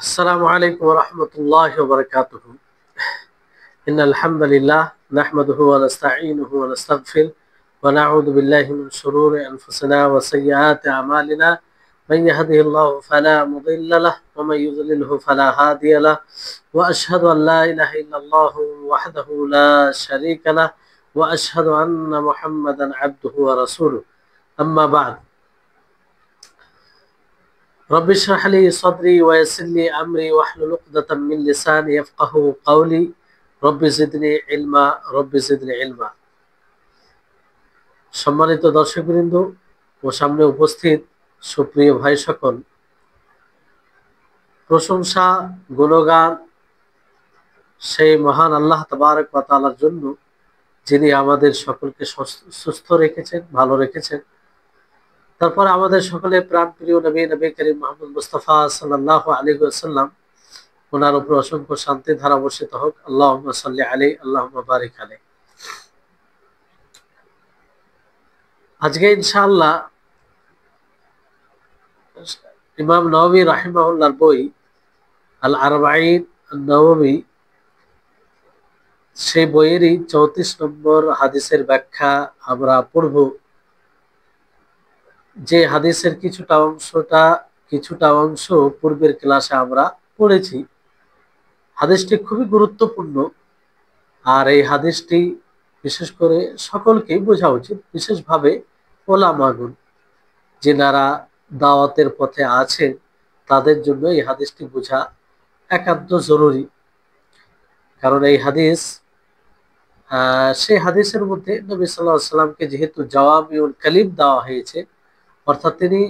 السلام عليكم ورحمة الله وبركاته. إن الحمد لله نحمده ونستعينه ونستغفر ونعوذ بالله من شرور أنفسنا وسيئات أعمالنا. من يهده الله فلا مضل له ومن يضلله فلا هادي له، وأشهد أن لا إله إلا الله وحده لا شريك له، وأشهد أن محمدا عبده ورسوله. أما بعد، رب اشرح لي صدري ويسر لي أمري واحلل عقدة من لساني يفقهوا قولي. رب زدني علما رب زدني علما। সম্মানিত দর্শকবৃন্দ ও সামনে উপস্থিত সুপ্রিয় ভাই সকল, প্রশংসা গুণগান সেই মহান আল্লাহ তাবারক ওয়া তাআলার জন্য, যিনি আমাদের সকলকে সুস্থ রেখেছেন, ভালো রেখেছেন। তারপর আমাদের সকলের প্রাণপ্রিয় নবী করিম মুহাম্মদ মুস্তাফা সাল্লাল্লাহু আলাইহি ওয়াসাল্লাম, ওনার উপর অসংখ্য শান্তি ধারা বর্ষিত হোক। আল্লাহুম্মা সাল্লি আলাইহি আল্লাহুম্মা বারিক আলাইহি। আজকে ইনশাআল্লাহ ইমাম নববী রাহিমাহুল্লাহর বই আল আরবাঈন নববী, সেই বইয়েরই 34 নম্বর হাদিসের ব্যাখ্যা আমরা পড়ব। যে হাদিসের কিছুটা অংশ পূর্বের ক্লাসে আমরা পড়েছি। হাদিসটি খুবই গুরুত্বপূর্ণ, আর এই হাদিসটি বিশেষ করে সকলকেই বোঝা উচিত, বিশেষভাবে ওলামাগণ যেনারা দাওয়াতের পথে আছেন তাদের জন্য এই হাদিসটি বোঝা একান্ত জরুরি। কারণ এই হাদিস, সেই হাদিসের মধ্যে নবী সাল্লাল্লাহু আলাইহি ওয়াসাল্লামকে যেহেতু জাওয়ামিউল কালিম দেওয়া হয়েছে, অর্থাৎ তিনি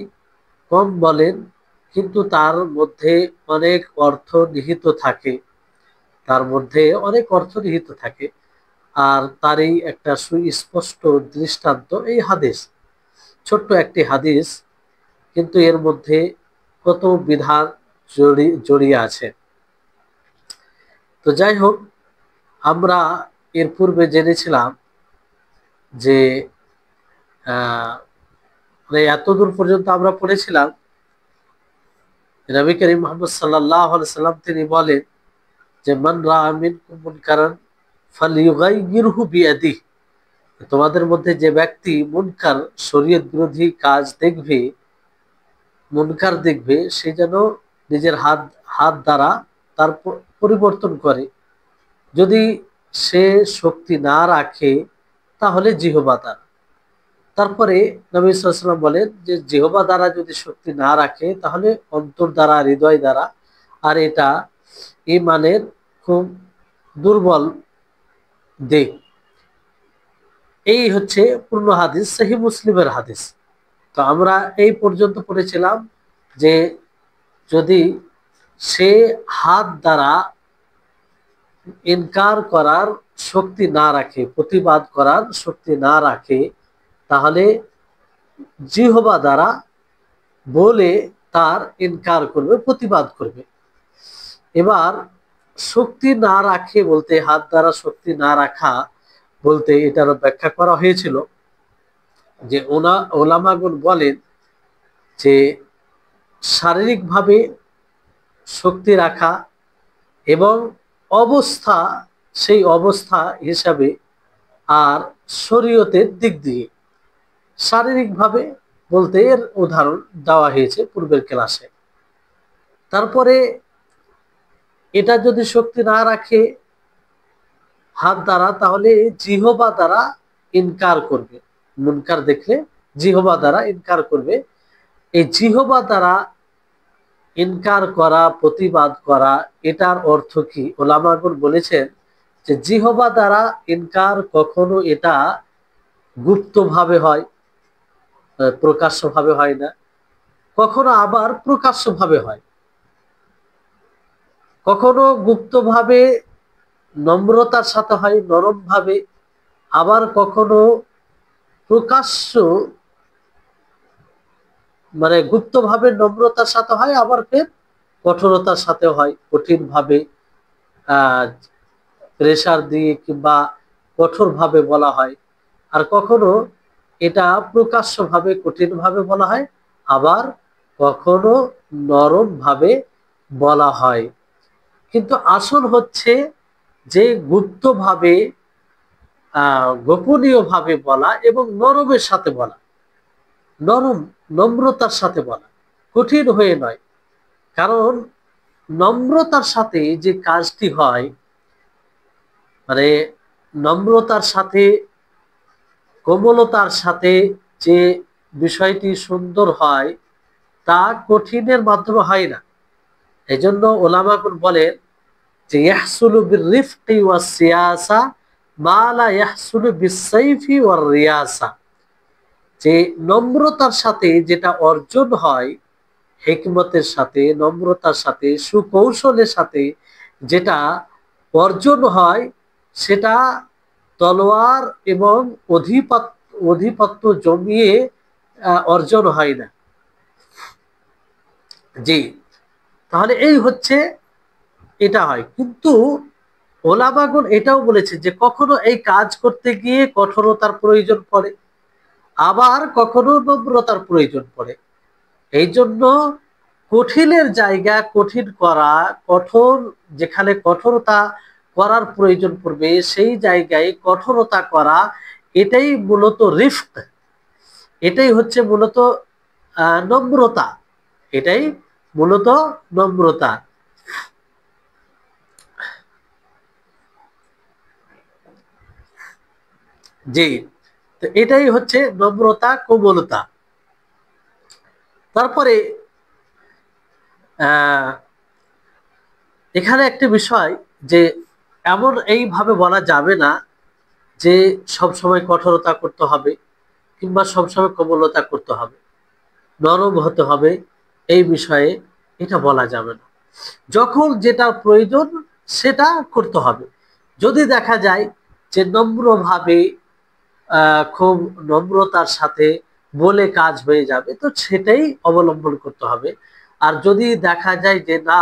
কম বলেন কিন্তু তার মধ্যে অনেক অর্থ নিহিত থাকে, আর তারই একটা সুস্পষ্ট দৃষ্টান্ত এই হাদিস। ছোট্ট একটি হাদিস, কিন্তু এর মধ্যে কত বিধান জড়িয়ে আছে। তো যাই হোক, আমরা এর পূর্বে জেনেছিলাম যে এতদূর পর্যন্ত আমরা পড়েছিলাম নবী করিম মুহাম্মদ সাল্লাল্লাহু আলাইহি সাল্লাম তিনি বলেন যে মান রাআ মিনকুম মুনকারান ফালইউগাইয়িরহু বিয়াদিহি, তোমাদের মধ্যে যে ব্যক্তি মুনকার শরীয়ত বিরোধী কাজ দেখবে, মুনকার দেখবে, সে যেন নিজের হাত দ্বারা তার পরিবর্তন করে। যদি সে শক্তি না রাখে তাহলে জিহবা দ্বারা। তারপরে নবী সাল্লাল্লাহু আলাইহি ওয়াসাল্লাম বলেন যে জিহবা দ্বারা যদি শক্তি না রাখে তাহলে অন্তর দ্বারা, হৃদয় দ্বারা, আর এটা ঈমানের খুব দুর্বল দিক। এই হচ্ছে পূর্ণ হাদিস, সহিহ মুসলিমের হাদিস। তো আমরা এই পর্যন্ত পড়েছিলাম যে যদি সে হাত দ্বারা ইনকার করার শক্তি না রাখে, প্রতিবাদ করার শক্তি না রাখে, তাহলে জিহবা দ্বারা বলে তার ইনকার করবে, প্রতিবাদ করবে। এবার শক্তি না রাখে বলতে, হাত দ্বারা শক্তি না রাখা বলতে এটার ব্যাখ্যা করা হয়েছিল যে ওলামাগণ বলেন যে শারীরিকভাবে শক্তি রাখা এবং অবস্থা, সেই অবস্থা হিসাবে, আর শরীয়তের দিক দিয়ে। শারীরিকভাবে বলতে এর উদাহরণ দেওয়া হয়েছে পূর্বের ক্লাসে। তারপরে এটা যদি শক্তি না রাখে হাত দ্বারা, তাহলে জিহবা দ্বারা ইনকার করবে। মুনকার দেখলে জিহবা দ্বারা ইনকার করবে। এই জিহবা দ্বারা ইনকার করা, প্রতিবাদ করা, এটার অর্থ কি? ওলামাগণ বলেছেন যে জিহবা দ্বারা ইনকার কখনো এটা গুপ্তভাবে হয়, প্রকাশ্যভাবে হয় না, কখনো আবার প্রকাশ্যভাবে হয়। কখনো গুপ্তভাবে নম্রতার সাথে হয়, নরম ভাবে, আবার কখনো প্রকাশ্য গুপ্তভাবে নম্রতার সাথে হয়, আবার ফের কঠোরতার সাথে হয়, কঠিন ভাবে প্রেসার দিয়ে কিংবা কঠোর ভাবে বলা হয়। আর কখনো এটা প্রকাশ্য ভাবে, কঠিন ভাবে বলা হয়, আবার কখনো নরম ভাবে বলা হয়, কিন্তু আসল হচ্ছে যে গুপ্তভাবে গোপনীয়ভাবে বলা এবং নরমের সাথে বলা, নরম নম্রতার সাথে বলা, কঠিন হয়ে নয়। কারণ নম্রতার সাথে যে কাজটি হয়, মানে নম্রতার সাথে কোমলতার সাথে যে বিষয়টি সুন্দর হয় তা কঠিনের মাধ্যমে হয় না। এজন্য ওলামাগণ বলেন যে ইয়াহসুলু বিররিফকি ওয়াস সিয়াসা মা লা ইয়াহসুলু বিসাইফি ওয়ার রিয়াসা, যে নম্রতার সাথে যেটা অর্জন হয়, হিকমতের সাথে, নম্রতার সাথে, সুকৌশলের সাথে যেটা অর্জন হয়, সেটা তলোয়ার এবং অধিপত্য জমিয়ে অর্জন হয় না। জি, তাহলে এই হচ্ছে, এটা হয়। কিন্তু ওলামাগণ এটাও বলেছে যে কখনো এই কাজ করতে গিয়ে কঠোরতার প্রয়োজন পড়ে, আবার কখনো নম্রতার প্রয়োজন পড়ে। এই জন্য কঠিনের জায়গা কঠিন করা, কঠোর যেখানে কঠোরতা করার প্রয়োজন পড়বে সেই জায়গায় কঠোরতা করা, এটাই মূলত রিফক, এটাই হচ্ছে মূলত নম্রতা, এটাই মূলত নম্রতা। জি, তো এটাই হচ্ছে নম্রতা, কোমলতা। তারপরে আহ এখানে একটা বিষয় যে এমন এইভাবে বলা যাবে না যে সব সময় কঠোরতা করতে হবে কিংবা সবসময় কোমলতা করতে হবে, নরম হতে হবে, এই বিষয়ে এটা বলা যাবে না। যখন যেটা প্রয়োজন সেটা করতে হবে। যদি দেখা যায় যে নম্রভাবে খুব নম্রতার সাথে বলে কাজ হয়ে যাবে, তো সেটাই অবলম্বন করতে হবে। আর যদি দেখা যায় যে না,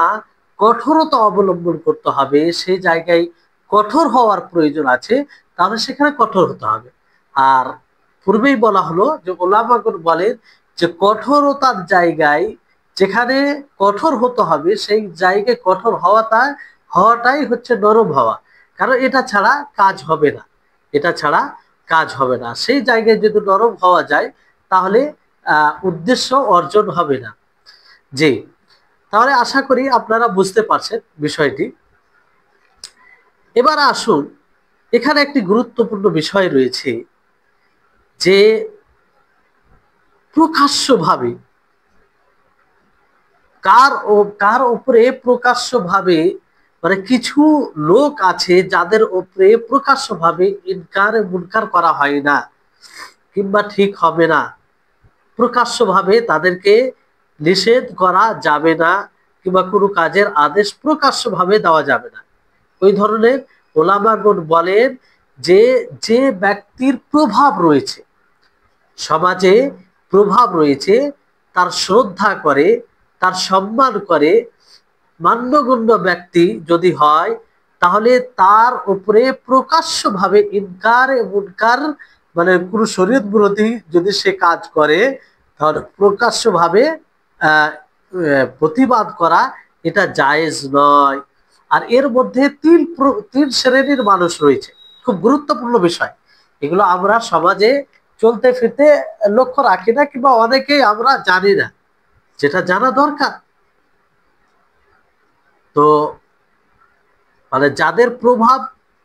কঠোরতা অবলম্বন করতে হবে, সেই জায়গায় কঠোর হওয়ার প্রয়োজন আছে, তাহলে সেখানে কঠোর হতে হবে। আর পূর্বেই বলা হলো যে ওলামাগণ বলেন যে কঠোরতার জায়গায় যেখানে কঠোর হতে হবে সেই জায়গায় কঠোর হওয়াটাই হচ্ছে নরম হওয়া। কারণ এটা ছাড়া কাজ হবে না, এটা ছাড়া কাজ হবে না। সেই জায়গায় যদি নরম হওয়া যায় তাহলে উদ্দেশ্য অর্জন হবে না। জি, তাহলে আশা করি আপনারা বুঝতে পারছেন বিষয়টি। এবার আসুন, এখানে একটি গুরুত্বপূর্ণ বিষয় রয়েছে যে প্রকাশ্যভাবে কার উপরে প্রকাশ্যভাবে, মানে কিছু লোক আছে যাদের উপরে প্রকাশ্যভাবে ইনকার মুনকার করা হয় না কিংবা ঠিক হবে না, প্রকাশ্যভাবে তাদেরকে নিষেধ করা যাবে না কিংবা কোনো কাজের আদেশ প্রকাশ্যভাবে দেওয়া যাবে না। ওই ধরনের ওলামাগণ বলেন যে যে ব্যক্তির প্রভাব রয়েছে সমাজে, প্রভাব রয়েছে, তার শ্রদ্ধা করে, তার সম্মান করে, মান্যগণ্য ব্যক্তি যদি হয়, তাহলে তার উপরে প্রকাশ্যভাবে ইনকার মুনকার, মানে কোনো শরীয়ত বিরোধী যদি সে কাজ করে, তাহলে প্রকাশ্যভাবে প্রতিবাদ করা এটা জায়েজ নয়। আর এর মধ্যে তিন শ্রেণীর মানুষ রয়েছে, খুব গুরুত্বপূর্ণ বিষয়। এগুলো আমরা সমাজে চলতে ফিরতে লক্ষ্য রাখি না কিংবা অনেকেই আমরা জানি না, যেটা জানা দরকার। তো মানে যাদের প্রভাব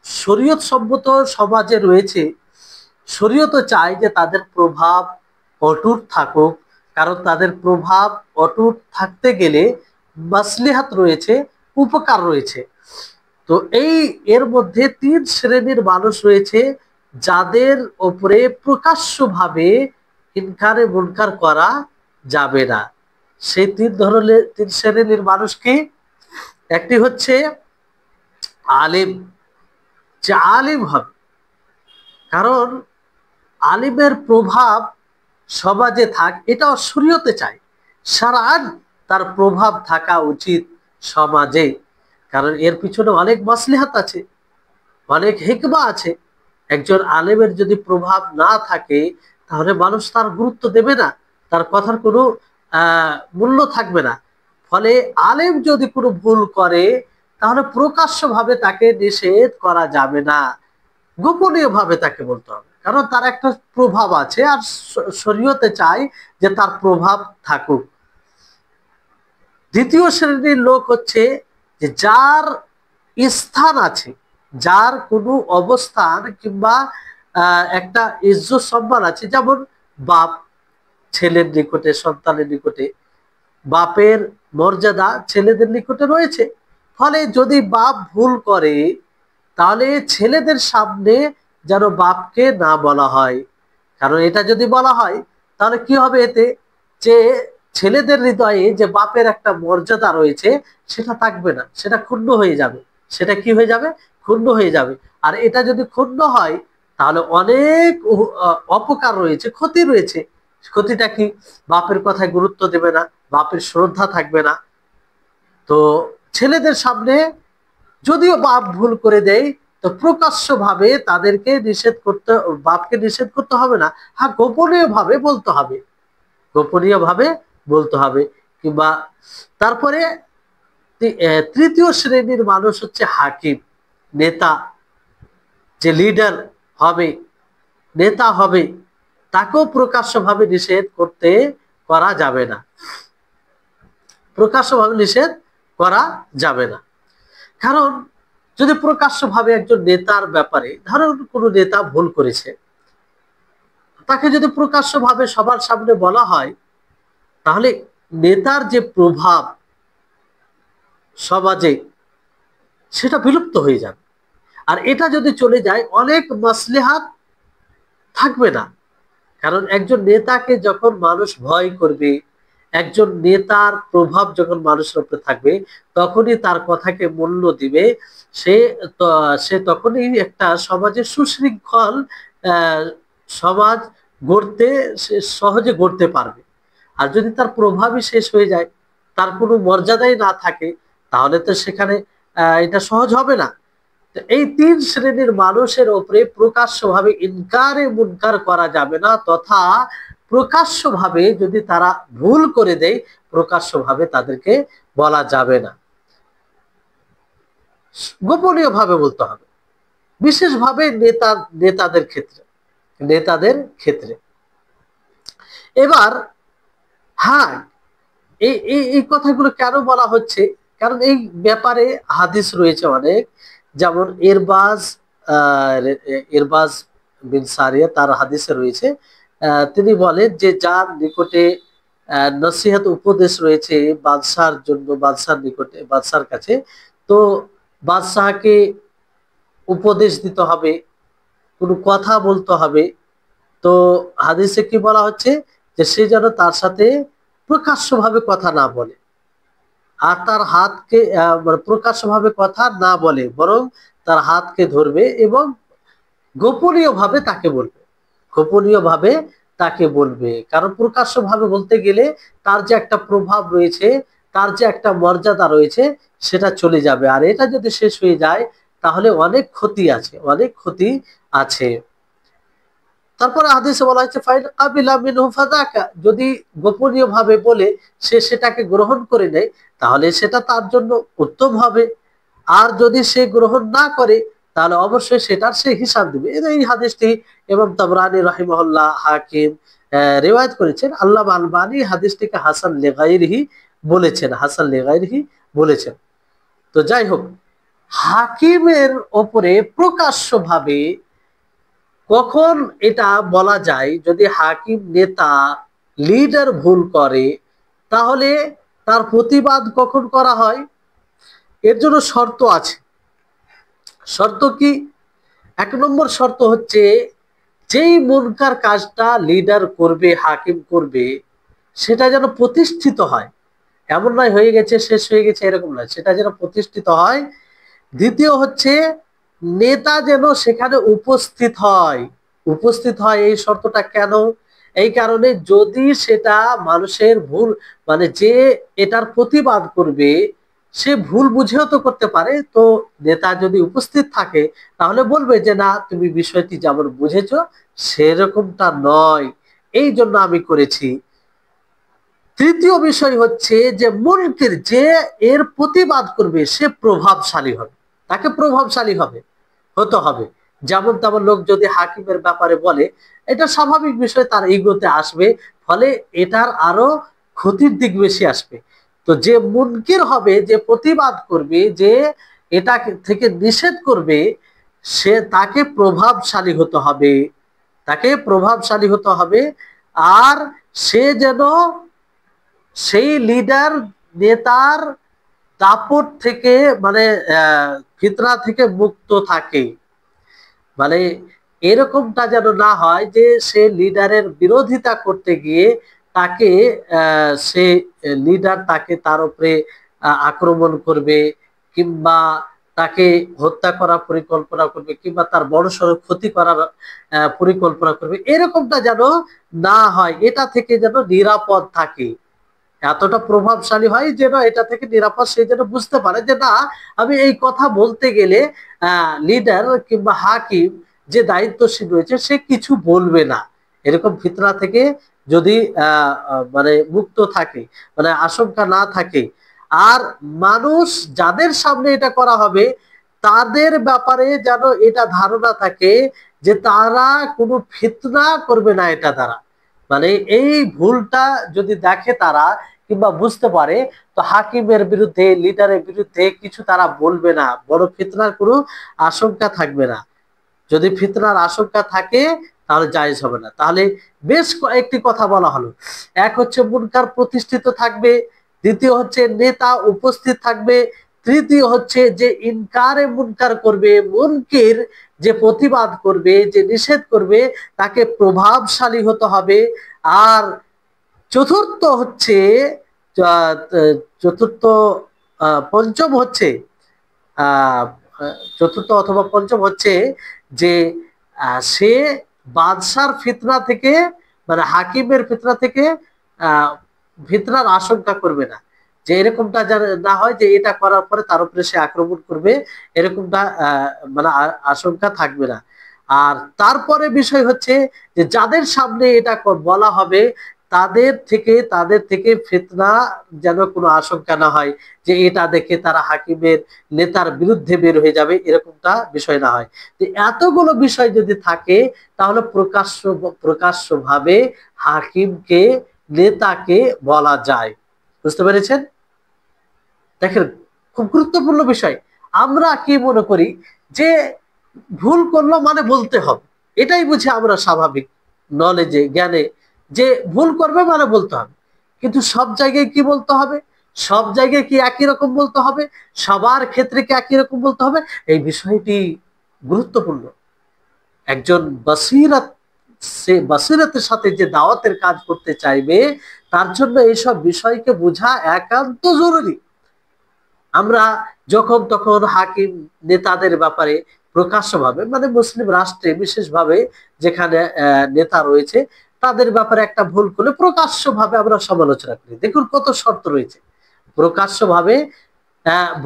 শরীয়ত সম্মত সমাজে রয়েছে, শরীয়ত চায় যে তাদের প্রভাব অটুট থাকুক, কারণ তাদের প্রভাব অটুট থাকতে গেলে মাসলিহাত রয়েছে, উপকার রয়েছে। তো এর মধ্যে তিন শ্রেণীর মানুষ রয়েছে যাদের উপরে প্রকাশ্যভাবে ইনকারে মুনকার করা যাবে না। সেই তিন শ্রেণীর মানুষ কি? একটি হচ্ছে আলিম, যে আলিম হবে, কারণ আলিমের প্রভাব সমাজে থাক এটা শরীয়তে চায়, সারান তার প্রভাব থাকা উচিত সমাজে। কারণ এর পিছনে অনেক মাসলিহাত আছে, অনেক হিকমা আছে। একজন আলেমের যদি প্রভাব না থাকে তাহলে মানুষ তার গুরুত্ব দেবে না, তার কথার কোনো মূল্য থাকবে না। ফলে আলেম যদি কোনো ভুল করে তাহলে প্রকাশ্যভাবে তাকে নিষেধ করা যাবে না, গোপনীয় ভাবে তাকে বলতে হবে, কারণ তার একটা প্রভাব আছে আর শরীয়তে চাই যে তার প্রভাব থাকুক। দ্বিতীয় শ্রেণীর লোক হচ্ছে যে যার স্থান আছে, যার কোনো অবস্থান কিংবা একটা ইজ্জত সম্মান আছে, যেমন বাপ ছেলের নিকটে, সন্তানের নিকটে বাপের মর্যাদা ছেলেদের নিকটে রয়েছে। ফলে যদি বাপ ভুল করে তাহলে ছেলেদের সামনে যেন বাপকে না বলা হয়, কারণ এটা যদি বলা হয় তাহলে কি হবে, এতে যে ছেলেদের হৃদয়ে যে বাপের একটা মর্যাদা রয়েছে সেটা থাকবে না, সেটা ক্ষুণ্ণ হয়ে যাবে। সেটা কি হয়ে যাবে? ক্ষুণ্ণ হয়ে যাবে। আর এটা যদি ক্ষুণ্ণ হয় তাহলে অনেক অপকার রয়েছে, ক্ষতি রয়েছে। ক্ষতিটা কি? বাপের কথায় গুরুত্ব দেবে না, বাপের শ্রদ্ধা থাকবে না। তো ছেলেদের সামনে যদিও বাপ ভুল করে দেয় তো প্রকাশ্যভাবে তাদেরকে নিষেধ করতে, বাপকে নিষেধ করতে হবে না, হ্যাঁ গোপনীয় ভাবে বলতে হবে, গোপনীয় ভাবে বলতে হবে। কিংবা তারপরে তৃতীয় শ্রেণীর মানুষ হচ্ছে হাকিম, নেতা, যে লিডার হবে, নেতা হবে, তাকেও প্রকাশ্যভাবে নিষেধ করা যাবে না, প্রকাশ্যভাবে নিষেধ করা যাবে না। কারণ যদি প্রকাশ্যভাবে একজন নেতার ব্যাপারে, ধরুন কোনো নেতা ভুল করেছে, তাকে যদি প্রকাশ্যভাবে সবার সামনে বলা হয় তাহলে নেতার যে প্রভাব সমাজে সেটা বিলুপ্ত হয়ে যাবে। আর এটা যদি চলে যায় অনেক মাসলিহাত থাকবে না। কারণ একজন নেতাকে যখন মানুষ ভয় করবে, একজন নেতার প্রভাব যখন মানুষের উপরে থাকবে, তখনই তার কথাকে মূল্য দিবে। সে সে তখনই একটা সমাজে সুশৃঙ্খল সমাজ গড়তে সে সহজে গড়তে পারবে। আর যদি তার প্রভাবই শেষ হয়ে যায়, তার কোনো মর্যাদাই না থাকে, তাহলে তো সেখানে এটা সহজ হবে না। এই তিন শ্রেণীর মানুষের উপরে প্রকাশ্যভাবে ইনকারে মুনকার করা যাবে না, তথা প্রকাশ্যভাবে যদি তারা ভুল করে দেয় প্রকাশ্যভাবে তাদেরকে বলা যাবে না, গোপনীয় ভাবে বলতে হবে, বিশেষভাবে নেতাদের ক্ষেত্রে, নেতাদের ক্ষেত্রে। এবার হ্যাঁ, এই এই কথাগুলো কেন বলা হচ্ছে? কারণ এই ব্যাপারে হাদিস রয়েছে অনেক, যেমন ইরবাজ বিন সারিয়া, তার হাদিসে রয়েছে, তিনি বলেন যে যার নিকটে নসিহত উপদেশ রয়েছে বাদশার জন্য, বাদশার নিকটে, বাদশার কাছে, তো বাদশাহকে উপদেশ দিতে হবে, কোনো কথা বলতে হবে। তো হাদিসে কি বলা হচ্ছে যে সে যেন তার সাথে প্রকাশ্যভাবে কথা না বলে, আর তার হাতকে মানে প্রকাশ্যভাবে কথা না বলে, বরং তার হাতকে ধরবে এবং গোপনীয় ভাবে তাকে বলবে, গোপনীয় ভাবে তাকে বলবে। কারণ প্রকাশ্য ভাবে বলতে গেলে তার যে একটা প্রভাব রয়েছে, তার যে একটা মর্যাদা রয়েছে সেটা চলে যাবে। আর এটা যদি শেষ হয়ে যায় তাহলে অনেক ক্ষতি আছে, অনেক ক্ষতি আছে। তারপরে হাদিসে বলা হয়েছে ফাইন কাবিলা মিনহু ফাযাকা, যদি গোপনীয় ভাবে বলে সে সেটাকে গ্রহণ করে নেয় তাহলে সেটা তার জন্য উত্তম হবে। আর যদি সে গ্রহণ না করে তাহলে অবশ্যই সেটার সে হিসাব দিবে। এই হাদিসটি ইমাম তাবরানী রাহিমাহুল্লাহ, হাকিম রিওয়ায়াত করেছেন। আল্লামা আলবানী হাদিসটিকে হাসান লিগাইরিহি বলেছেন, হাসান লিগাইরিহি বলেছেন। তো যাই হোক, হাকিমের ওপরে প্রকাশ্যভাবে কখন এটা বলা যায়? যদি হাকিম, নেতা, লিডার ভুল করে তাহলে তার প্রতিবাদ কখন করা হয়? এর জন্য শর্ত আছে। শর্ত কি? এক নম্বর শর্ত হচ্ছে যেই মুনকার কাজটা লিডার করবে, হাকিম করবে, সেটা যেন প্রতিষ্ঠিত হয়। এমন নয় হয়ে গেছে শেষ হয়ে গেছে, এরকম নয়, সেটা যেন প্রতিষ্ঠিত হয়। দ্বিতীয় হচ্ছে নেতা যেন সেখানে উপস্থিত হয়, উপস্থিত হয়। এই শর্তটা কেন? এই কারণে যদি সেটা মানুষের ভুল, মানে যে এটার প্রতিবাদ করবে সে ভুল বুঝেও তো করতে পারে, তো নেতা যদি উপস্থিত থাকে তাহলে বলবে যে না, তুমি বিষয়টি যেমন বুঝেছো সেরকমটা নয়, এই জন্য আমি করেছি। তৃতীয় বিষয় হচ্ছে যে মুনকির, যে এর প্রতিবাদ করবে সে প্রভাবশালী হবে, তাকে প্রভাবশালী হতে হবে। যেমন তেমন লোক যদি হাকিমের ব্যাপারে বলে, এটা স্বাভাবিক বিষয়, তার ইগোতে আসবে, ফলে এটার আরো ক্ষতির দিক বেশি আসবে। তো যে মুনকির হবে, যে প্রতিবাদ করবে, যে এটা থেকে নিষেধ করবে, সে তাকে প্রভাবশালী হতে হবে, তাকে প্রভাবশালী হতে হবে। আর সে যেন সেই লিডার, নেতার দাপট থেকে, মানে ফিতনা থেকে মুক্ত থাকে। মানে এরকমটা যেন না হয় যে সে লিডারের বিরোধিতা করতে গিয়ে তাকে সে লিডার তাকে তার উপরে আক্রমণ করবে, কিংবা তাকে হত্যা করার পরিকল্পনা করবে, কিংবা তার বড়সড় ক্ষতি করার পরিকল্পনা করবে, এরকমটা যেন না হয়, এটা থেকে যেন নিরাপদ থাকে, এতটা প্রভাবশালী হয় যেন এটা থেকে নিরাপদ, সে যেন বুঝতে পারে যে না, আমি এই কথা বলতে গেলে লিডার কিংবা হাকিম যে দায়িত্বশীল রয়েছে সে কিছু বলবে না। এরকম ফিতনা থেকে যদি মানে মুক্ত থাকে, মানে আশঙ্কা না থাকে। আর মানুষ যাদের সামনে এটা করা হবে তাদের ব্যাপারে যেন এটা ধারণা থাকে যে তারা কোনো ফিতনা করবে না এটা দ্বারা। মানে এই ভুলটা যদি দেখে তারা, কিংবা বুঝতে পারে, তো হাকিমের বিরুদ্ধে, লিডারের বিরুদ্ধে কিছু তারা বলবে না, বড় ফিতনার কোনো আশঙ্কা থাকবে না। যদি ফিতনার আশঙ্কা থাকে তাহলে জায়েজ হবে না। তাহলে বেশ কয়েকটি কথা বলা হলো। এক হচ্ছে মুনকার প্রতিষ্ঠিত থাকবে, দ্বিতীয় হচ্ছে নেতা উপস্থিত থাকবে, তৃতীয় হচ্ছে যে ইনকারে মুনকার করবে, মুনকির যে প্রতিবাদ করবে, যে নিষেধ করবে, তাকে প্রভাবশালী হতে হবে। আর চতুর্থ হচ্ছে, চতুর্থ পঞ্চম হচ্ছে, আহ চতুর্থ অথবা পঞ্চম হচ্ছে যে সে বাদশার ফিতনা থেকে, মানে হাকিমের ফিতনা থেকে আহ ফিতনার আশঙ্কা করবে না, যে এরকমটা না হয় যে এটা করার পরে তার উপরে সে আক্রমণ করবে, এরকমটা মানে আশঙ্কা থাকবে না। আর তারপরে বিষয় হচ্ছে যে যাদের সামনে এটা বলা হবে তাদের থেকে ফিতনা যেন কোনো আশঙ্কা না হয়, যে এটা দেখে তারা হাকিমের, নেতার বিরুদ্ধে বের হয়ে যাবে, এরকমটা বিষয় না হয়। তো এতগুলো বিষয় যদি থাকে তাহলে প্রকাশ্যভাবে হাকিমকে, নেতাকে বলা যায়। বুঝতে পেরেছেন? দেখেন, খুব গুরুত্বপূর্ণ বিষয়। আমরা কি মনে করি যে ভুল করলো মানে বলতে হবে, এটাই বুঝি আমরা স্বাভাবিক নলেজে, জ্ঞানে, যে ভুল করবে মানে বলতে হবে। কিন্তু সব জায়গায় কি বলতে হবে? সব জায়গায় কি একই রকম বলতে হবে? সবার ক্ষেত্রে কি একই রকম বলতে হবে? এই বিষয়টি গুরুত্বপূর্ণ। একজন বাসিরাতের সাথে যে দাওয়াতের কাজ করতে চাইবে, তার জন্য এইসব বিষয়কে বোঝা একান্ত জরুরি। আমরা যখন তখন হাকিম, নেতাদের ব্যাপারে প্রকাশ্যভাবে, মানে মুসলিম রাষ্ট্রে বিশেষভাবে যেখানে নেতা রয়েছে তাদের ব্যাপারে একটা ভুল করলে প্রকাশ্যভাবে আমরা সমালোচনা করি। দেখুন কত শর্ত রয়েছে। প্রকাশ্যভাবে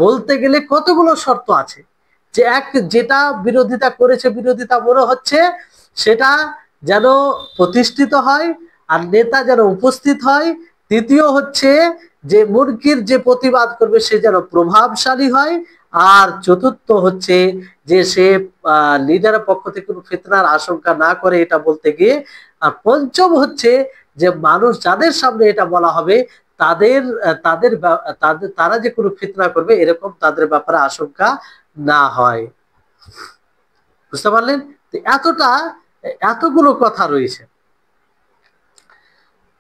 বলতে গেলে কতগুলো শর্ত আছে, যে যেটা বিরোধিতা করেছে, বিরোধিতা মনে হচ্ছে, সেটা যেন প্রতিষ্ঠিত হয়, আর নেতা যেন উপস্থিত হয়। তৃতীয় হচ্ছে যে মুনকির যে প্রতিবাদ করবে সে যেন প্রভাবশালী হয়। আর চতুর্থ হচ্ছে যে সে লিডারের পক্ষ থেকে কোনো ফিতনার আশঙ্কা না করে, এটা বলতে গিয়ে। আর পঞ্চম হচ্ছে যে মানুষ যাদের সামনে এটা বলা হবে তাদের তাদের তাদের তারা যে কোনো ফিতনা করবে এরকম তাদের ব্যাপারে আশঙ্কা না হয়। বুঝতে পারলেন? এতগুলো কথা রয়েছে।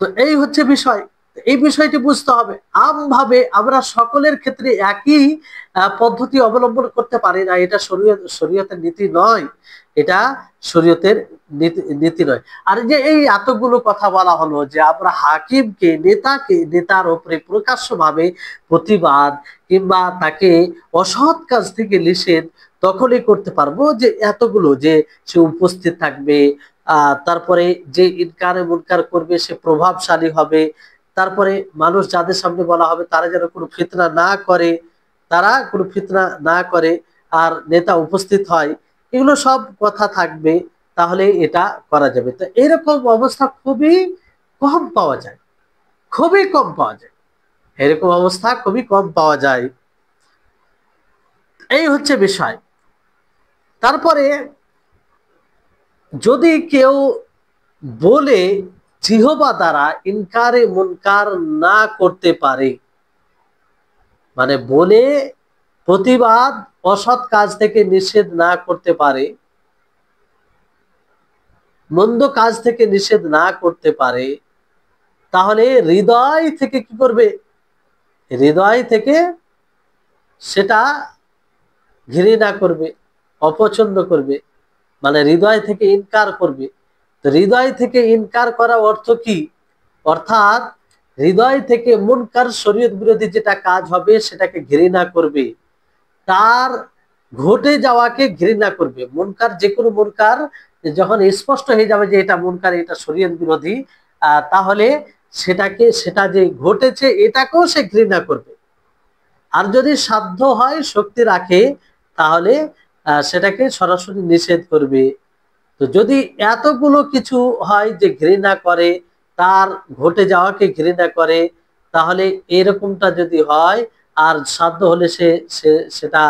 তো এই হচ্ছে বিষয়। এই বিষয়টি বুঝতে হবে। আমভাবে আমরা সকলের ক্ষেত্রে একই পদ্ধতি অবলম্বন করতে পারি না, এটা শরীয়তের নীতি নয়, এটা শরীয়তের নীতি নয়। আর যে এই এতগুলো কথা বলা হলো যে আমরা হাকিমকে, নেতাকে, নেতার উপরে প্রকাশ্যভাবে প্রতিবাদ কিংবা তাকে অসৎ কাজ থেকে নিষেধ তখনই করতে পারবো যে এতগুলো, যে সে উপস্থিত থাকবে, তারপরে যে ইনকারে মুনকার করবে সে প্রভাবশালী হবে, তারপরে মানুষ যাদের সামনে বলা হবে তারা যেন কোনো ফিতনা না করে, আর নেতা উপস্থিত হয়, এগুলো সব কথা থাকবে, তাহলে এটা করা যাবে। তো এরকম অবস্থা খুবই কম পাওয়া যায়। খুবই কম পাওয়া যায়, এরকম অবস্থা খুবই কম পাওয়া যায়। এই হচ্ছে বিষয়। তারপরে যদি কেউ বলে জিহবা দ্বারা ইনকারে মুনকার না করতে পারে, মানে বলে প্রতিবাদ অসৎ কাজ থেকে নিষেধ না করতে পারে, মন্দ কাজ থেকে নিষেধ না করতে পারে, তাহলে হৃদয় থেকে কি করবে? হৃদয় থেকে সেটা ঘৃণা করবে, অপছন্দ করবে, মানে হৃদয় থেকে ইনকার করবে। তো হৃদয় থেকে ইনকার করা অর্থ কি? অর্থাৎ হৃদয় থেকে মুনকার শরীয়ত বিরোধী যেটা কাজ হবে সেটাকে ঘৃণা করবে, তার ঘটে যাওয়াকে ঘৃণা করবে। মুনকার, যে কোনো মুনকার যখন স্পষ্ট হয়ে যাবে যে এটা মুনকার, এটা শরীয়ত বিরোধী, তাহলে সেটাকে, সেটা যে ঘটেছে এটাকেও সে ঘৃণা করবে। আর যদি সাধ্য হয়, শক্তি রাখে, তাহলে সেটাকে সরাসরি নিষেধ করবে। তো যদি এতগুলো কিছু হয় যে ঘৃণা করে, তার ঘটে যাওয়াকে ঘৃণা করে, তাহলে এরকমটা যদি হয়, আর সাধ্য হলে সেটা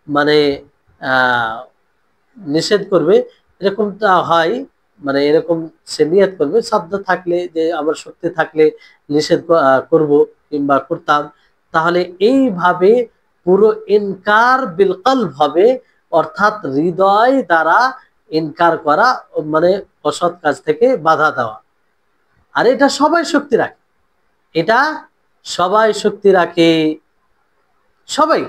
মানে নিষেধ করবে, এরকমটা হয়, মানে এরকম সে নিয়ত করবে, সাধ্য থাকলে, যে আমার শক্তি থাকলে নিষেধ করব কিংবা করতাম, তাহলে এইভাবে পুরো ইনকার বিল কলব হবে, অর্থাৎ হৃদয় দ্বারা ইনকার করা, মানে অসৎ কাজ থেকে বাধা দেওয়া। আর এটা সবাই শক্তি রাখে, এটা সবাই শক্তি রাখে, সবাই।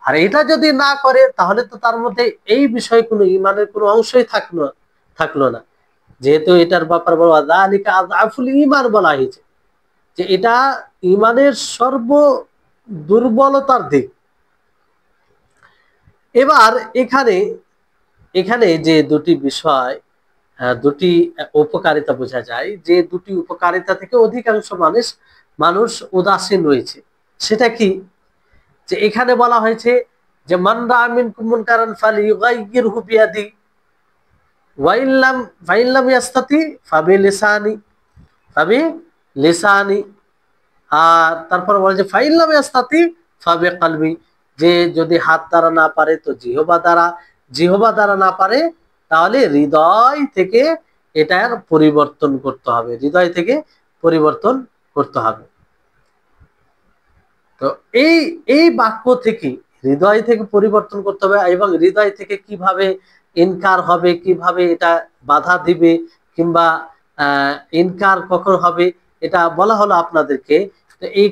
আর এটা যদি না করে, তাহলে তো তার মধ্যে এই বিষয়ে কোনো ইমানের কোনো অংশই থাকলো না। যেহেতু এটার ব্যাপার বলা যালিকা আযআফুল ঈমান বলা হয়েছে, যে এটা ইমানের সর্ব দুর্বলতার দিক। এবার এখানে এখানে যে দুটি বিষয়, দুটি উপকারিতা বোঝা যায়, যে দুটি উপকারিতা থেকে অধিকাংশ মানুষ উদাসীন রয়েছে। সেটা কি? যে এখানে বলা হয়েছে যে মান রাআ মিনকুম মুনকারান ফালিয়ুগাইয়িরহু বিয়াদি ওয়াইল্লাম ইয়াস্তাতি ফাবিলিসানি। আর তারপর বলে যে ফাইল্লাম ইয়াস্তাতি ফাবিকলবি, যে যদি হাত দ্বারা না পারে তো জিহবা দ্বারা না পারে, তাহলে হৃদয় থেকে এটার পরিবর্তন করতে হবে, হৃদয় থেকে পরিবর্তন করতে হবে। তো এই এই বাক্য থেকে হৃদয় থেকে পরিবর্তন করতে হবে, এবং হৃদয় থেকে কিভাবে ইনকার হবে, কিভাবে এটা বাধা দিবে, কিংবা ইনকার কখন হবে, এটা বলা হলো আপনাদেরকে। তো এই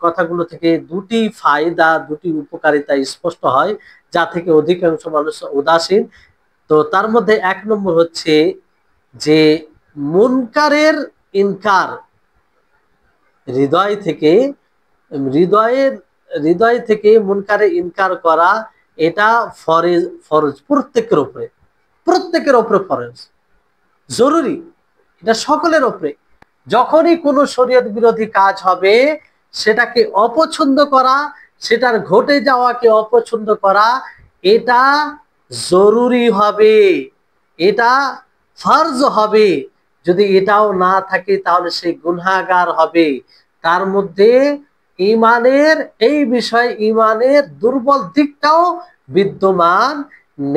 কথাগুলো থেকে দুটি ফায়দা, দুটি উপকারিতা স্পষ্ট হয়, যা থেকে অধিকাংশ মানুষ উদাসীন। তো তার মধ্যে এক নম্বর হচ্ছে যে মুনকারের ইনকার হৃদয় থেকে, হৃদয়ের হৃদয় থেকে মুনকারে ইনকার করা, এটা ফরজ প্রত্যেকের উপরে ফরজ, জরুরি, এটা সকলের উপরে। যখনই কোনো শরীয়ত বিরোধী কাজ হবে, সেটাকে অপছন্দ করা, সেটার ঘটে যাওয়াকে অপছন্দ করা, এটা জরুরি হবে, এটা ফরজ হবে। যদি এটাও না থাকে, তাহলে সে গুনাহগার হবে। তার মধ্যে ইমানের এই বিষয়ে ইমানের দুর্বল দিকটাও বিদ্যমান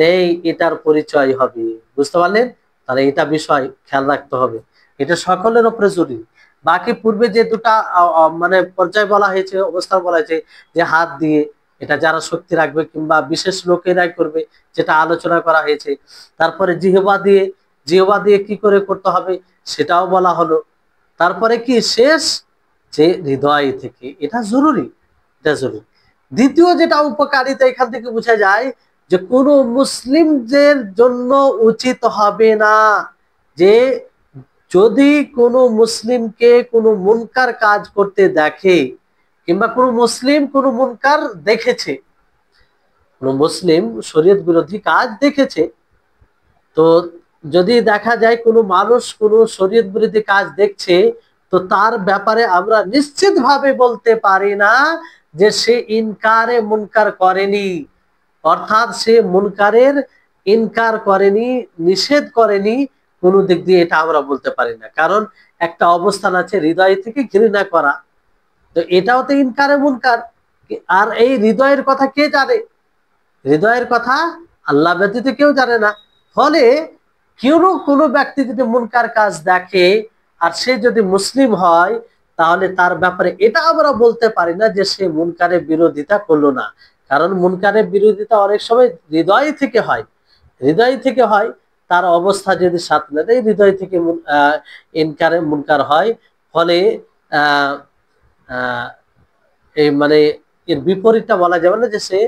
নেই, এটার পরিচয় হবে। বুঝতে পারলেন? তাহলে এটা বিষয় খেয়াল রাখতে হবে, এটা সকলের উপরে জরুরি। বাকি পূর্বে যে দুটা মানে পর্যায় বলা হয়েছে, অবস্থান বলা হয়েছে, যে হাত দিয়ে এটা যারা শক্তি রাখবে কিংবা বিশেষ লোকেরাই করবে, যেটা আলোচনা করা হয়েছে। তারপরে জিহ্বা দিয়ে কি করে করতে হবে সেটাও বলা হলো। তারপরে কি শেষ, যে হৃদয় থেকে, এটা জরুরি, এটা জরুরি। দ্বিতীয় যেটা উপকারিতা এখান থেকে বোঝা যায়, যে কোনো মুসলিমদের জন্য উচিত হবে না যে যদি কোনো মুসলিমকে কোনো মুনকার কাজ করতে দেখে, কিংবা কোনো মুসলিম কোনো মুনকার দেখেছে, কোনো মুসলিম শরীয়ত বিরোধী কাজ দেখেছে, তো যদি দেখা যায় কোনো মানুষ কোনো শরীয়ত বিরোধী কাজ দেখছে, তো তার ব্যাপারে আমরা নিশ্চিতভাবে বলতে পারি না যে সে ইনকারে মুনকার করেনি, অর্থাৎ সে মুনকারের ইনকার করেনি, নিষেধ করেনি, কোনো দিক দিয়ে এটা আমরা বলতে পারি না, কারণ একটা অবস্থান আছে হৃদয় থেকে ঘৃণা করা, তো এটাও তো ইনকারে মুনকার। আর এই হৃদয়ের কথা কে জানে? হৃদয়ের কথা আল্লাহ ব্যতীত কেউ জানে না। ফলে কোনো ব্যক্তি যদি মুনকার কাজ দেখে আর সে যদি মুসলিম হয়, তাহলে তার ব্যাপারে এটা আমরা বলতে পারি না যে সে মুনকারের বিরোধিতা করলো না, কারণ মুনকারের বিরোধিতা অনেক সময় হৃদয় থেকে হয়। হৃদয় থেকে হয়, তার অবস্থা যদি সাথ না দেয়, হৃদয় থেকে ইনকারে মুনকার হয়। ফলে আহ আহ এই মানে এর বিপরীতটা বলা যাবে না যে সে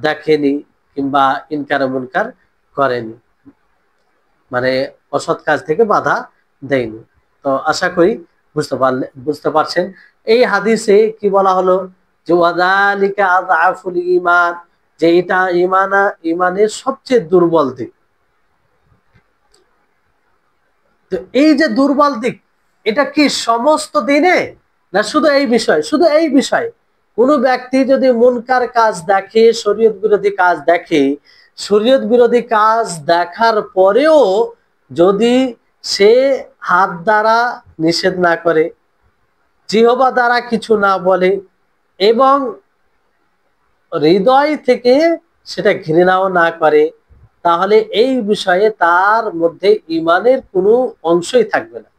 দেখেনি কিংবা ইনকার মুনকার করেনি, মানে অসৎ কাজ থেকে বাধা দেয়নি। তো আশা করি বুঝতে পারছেন। এই হাদিসে কি বলা হলো যে ওয়াযালিকা আযআফুল ঈমান, যে এটা ঈমানের সবচেয়ে দুর্বল দিক। তো এই যে দুর্বল দিক, এটা কি সমস্ত দিনে না শুধু এই বিষয়? শুধু এই বিষয়। কোনো ব্যক্তি যদি মুনকার কাজ দেখে, শরীয়ত বিরোধী কাজ দেখে, শরীয়ত বিরোধী কাজ দেখার পরেও যদি সে হাত দ্বারা নিষেধ না করে, জিহ্বা দ্বারা কিছু না বলে, এবং হৃদয় থেকে সেটা ঘৃণাও না করে, তাহলে এই বিষয়ে তার মধ্যে ঈমানের কোনো অংশই থাকবে না।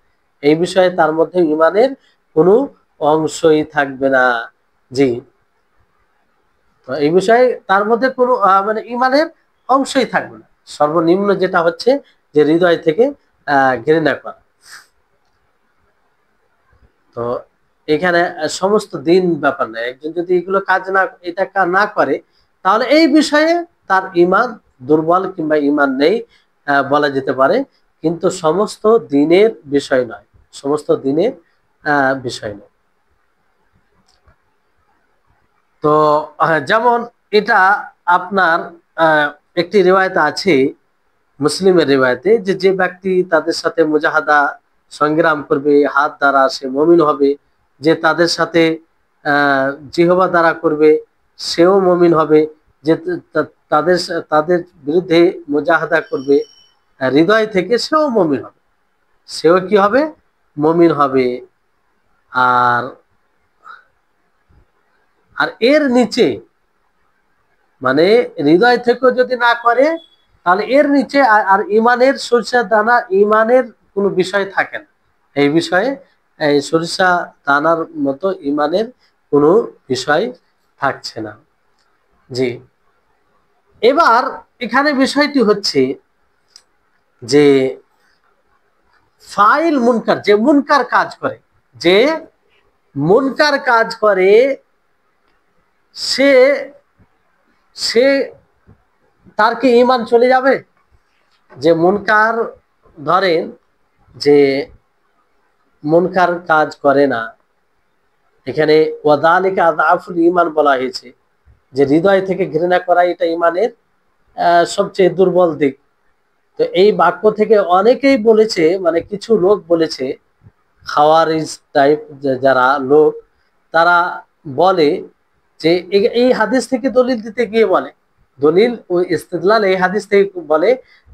এই বিষয়ে তার মধ্যে ঈমানের কোনো অংশই থাকবে না। জি, তো এই বিষয়ে তার মধ্যে কোনো মানে ঈমানের অংশই থাকবে না। সর্বনিম্ন যেটা হচ্ছে যে হৃদয় থেকে ঘৃণা করা। তো এখানে সমস্ত দিন ব্যাপার না, একজন যদি এগুলো কাজ এটা না করে, তাহলে এই বিষয়ে তার ঈমান দুর্বল কিংবা ঈমান নেই বলা যেতে পারে, কিন্তু সমস্ত দিনের বিষয় নয়, সমস্ত দিনের বিষয় নয়। তো যেমন এটা আপনার একটি রিওয়ায়েত আছে, মুসলিমের রিওয়ায়েতে, যে যে ব্যক্তি তাদের সাথে মুজাহাদা সংগ্রাম করবে হাত দ্বারা সে মুমিন হবে, যে তাদের সাথে জিহ্বা দ্বারা করবে সেও মুমিন হবে, যে তাদের তাদের বিরুদ্ধে মুজাহাদা করবে হৃদয় থেকে সেও মুমিন হবে, সেও কি হবে? মুমিন হবে। আর আর এর নিচে মানে হৃদয় থেকেও যদি না করে, তাহলে এর নিচে আর ইমানের সরিষা দানা, ইমানের কোনো বিষয় থাকে না এই বিষয়ে। এই সরিষা দানার মতো ইমানের কোনো বিষয় থাকছে না। জি, এবার এখানে বিষয়টি হচ্ছে যে ফাইল মুনকার, যে মুনকার কাজ করে, যে মুনকার কাজ করে, সে সে তার কি ঈমান চলে যাবে? যে মুনকার, ধরেন যে মুনকার কাজ করে না, এখানে ওয়াযালিকা আযআফুল ঈমান বলা হয়েছে, যে হৃদয় থেকে ঘৃণা করা এটা ঈমানের সবচেয়ে দুর্বল দিক। তো এই বাক্য থেকে অনেকেই বলেছে, মানে কিছু লোক বলেছে, খাওয়ারিজ টাইপ যারা লোক, তারা বলে যে এই হাদিস থেকে দলিল দিতে গিয়ে বলে, দলিল ও ইস্তেদলাল এই হাদিস থেকে বলে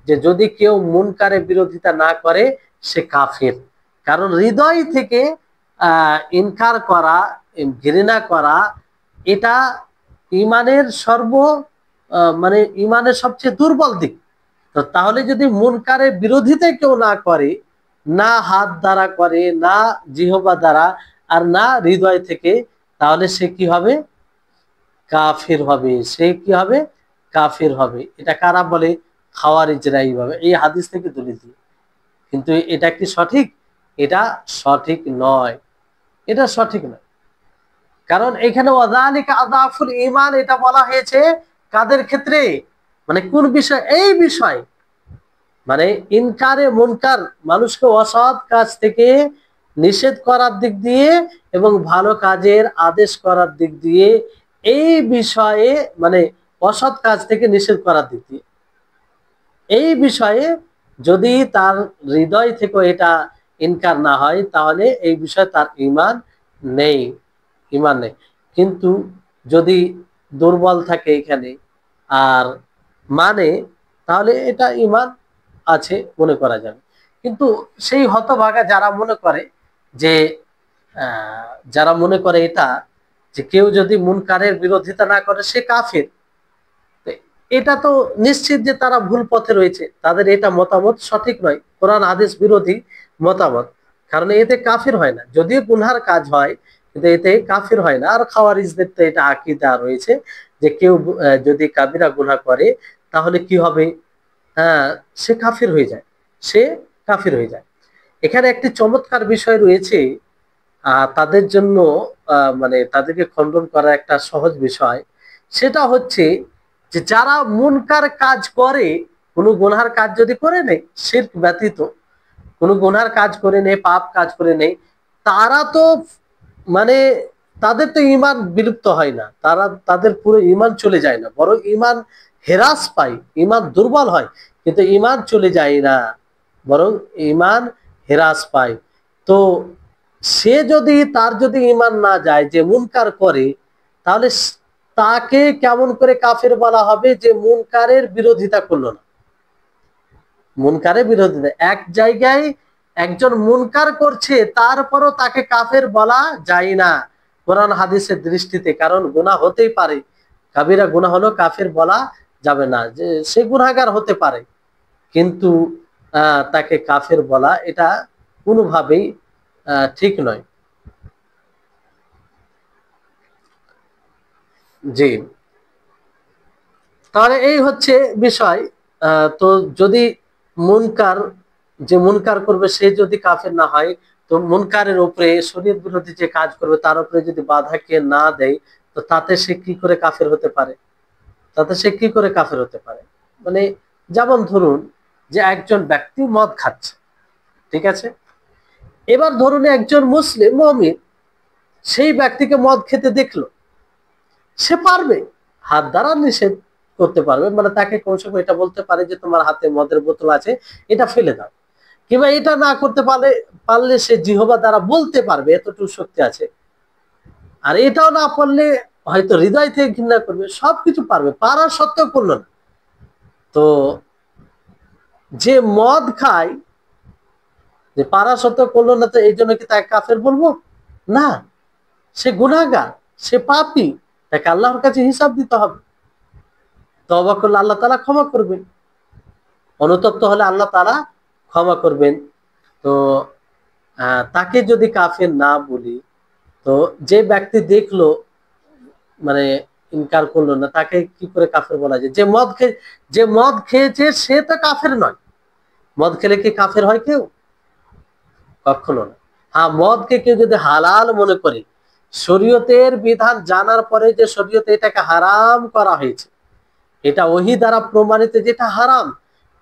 যে যদি কেউ মুনকারের বিরোধিতা না করে সে কাফির, কারণ হৃদয় থেকে ইনকার করা, ঘৃণা করা, এটা ইমানের মানে ইমানের সবচেয়ে দুর্বল দিক। তো তাহলে যদি মুনকারের বিরোধিতা কেউ না করে, না হাত দ্বারা করে, না জিহ্বা দ্বারা, আর না হৃদয় থেকে, তাহলে সে কি হবে? কাফির হবে। সে কি হবে? কাফির হবে। এটা কারা বলে? খাওয়ারিজরা এইভাবে এই হাদিস থেকে দলিল দিয়ে। কিন্তু এটা কি সঠিক? এটা সঠিক নয়, এটা সঠিক নয়। কারণ এখানে ওয়াযালিকা আযআফুল ঈমান এটা বলা হয়েছে কাদের ক্ষেত্রে? মানে কোন বিষয়? এই বিষয়, মানে ইনকারে মুনকার, মানুষকে অসৎ কাজ থেকে নিষেধ করার দিক দিয়ে এবং ভালো কাজের আদেশ করার দিক দিয়ে, এই বিষয়ে মানে অসৎ কাজ থেকে নিষেধ করার দিক দিয়ে, এই বিষয়ে যদি তার হৃদয় থেকে এটা ইনকার না হয়, তাহলে এই বিষয়ে তার ঈমান নেই, ঈমান নেই। কিন্তু যদি দুর্বল থাকে এখানে আর মানে, তাহলে এটা ঈমান আছে মনে করা যাবে। কিন্তু সেই হতভাগা যারা মনে করে যে যারা মনে করে এটা যে কেউ যদি মুনকারের বিরোধিতা না করে সে কাফের, তো এটা তো নিশ্চিত যে তারা ভুল পথে রয়েছে, তাদের এটা মতামত সঠিক নয়, কোরআন হাদিস বিরোধী মতামত। কারণ এতে কাফির হয় না, যদিও গুনহার কাজ হয় কিন্তু এতে কাফির হয় না। আর খাওয়ারিজদের তো এটা আকীদা রয়েছে যে কেউ যদি কাবিরা গুনাহ করে তাহলে কি হবে, হ্যাঁ, সে কাফির হয়ে যায়, সে কাফির হয়ে যায়। এখানে একটি চমৎকার বিষয় রয়েছে, তাদের জন্য মানে তাদেরকে খণ্ডন করা একটা সহজ বিষয়। সেটা হচ্ছে যে যারা মুনকার কাজ করে, কোনো গুনহার কাজ যদি করে নেই, শিরক ব্যতীত কোনো গুনহার কাজ করে নেই, পাপ কাজ করে নেই, তারা তো মানে তাদের তো ঈমান বিলুপ্ত হয় না, তাদের পুরো ঈমান চলে যায় না, বরং ঈমান হেরাস পায়, ঈমান দুর্বল হয়, কিন্তু ঈমান চলে যায় না, বরং ঈমান হেরাস পায়। তো সে যদি তার যদি ঈমান না যায়, যে মুনকার করে, তাহলে তাকে কেমন করে কাফের বলা হবে যে মুনকারের বিরোধিতা করলো না। মুনকারের বিরোধিতা, এক জায়গায় একজন মুনকার করছে তারপরও তাকে কাফের বলা যায় না কোরআন হাদিসের দৃষ্টিতে, কারণ গুনাহ হতেই পারে, কাবিরা গুনাহ হলো কাফের বলা যাবে না, যে সে গুনাহগার হতে পারে, কিন্তু তাকে কাফের বলা এটা কোনোভাবেই ঠিক নয়। জি, তাহলে এই হচ্ছে বিষয়। তো যদি মুনকার, যে মুনকার করবে সে যদি কাফের না হয়, তো মুনকারের উপরে শরীয়ত বিরোধী যে কাজ করবে তার উপরে যদি বাধা কে না দেয়, তো তাতে সে কি করে কাফের হতে পারে, তাতে সে কি করে কাফের হতে পারে? মানে যেমন ধরুন যে একজন ব্যক্তি মদ খাচ্ছে, ঠিক আছে, এবার ধরুন একজন মুসলিম মুমিন সেই ব্যক্তিকে মদ খেতে দেখলো, সে পারবে হাত দ্বারা নিষেধ করতে পারবে, মানে তাকে কোন সময় এটা বলতে পারে যে তোমার হাতে মদের বোতল আছে, এটা ফেলে দাও, কিংবা এটা না করতে পারলে সে জিহবা দ্বারা বলতে পারবে, এতটুকু শক্তি আছে। আর এটাও না পারলে হয়তো হৃদয় থেকে ঘৃণা করবে, সবকিছু পারবে, পারার সত্ত্বেও করলো না। তো যে মদ খায়, যে পারা সত্ত্বেও করলো না, তো এই জন্য কি তাকে কাফের বলবো? না, সে গুনাহগার, সে পাপী, তাকে আল্লাহর কাছে হিসাব দিতে হবে। তওবা করলে আল্লাহ তাআলা ক্ষমা করবেন, অনুতপ্ত হলে আল্লাহ তাআলা ক্ষমা করবেন। তো তাকে যদি কাফের না বলি, তো যে ব্যক্তি দেখলো মানে ইনকার করলো না, তাকে কি করে কাফের বলা যায়? যে মদ খেয়েছে সে তো কাফের নয়। মদ খেলে কি কাফের হয় কেউ? কখনো না। হ্যাঁ, মদকে কেউ যদি হালাল মনে করে, শরীয়তের বিধান জানার পরে যে শরীয়তে এটাকে হারাম করা হয়েছে, এটা ওহী দ্বারা প্রমাণিত যেটা হারাম,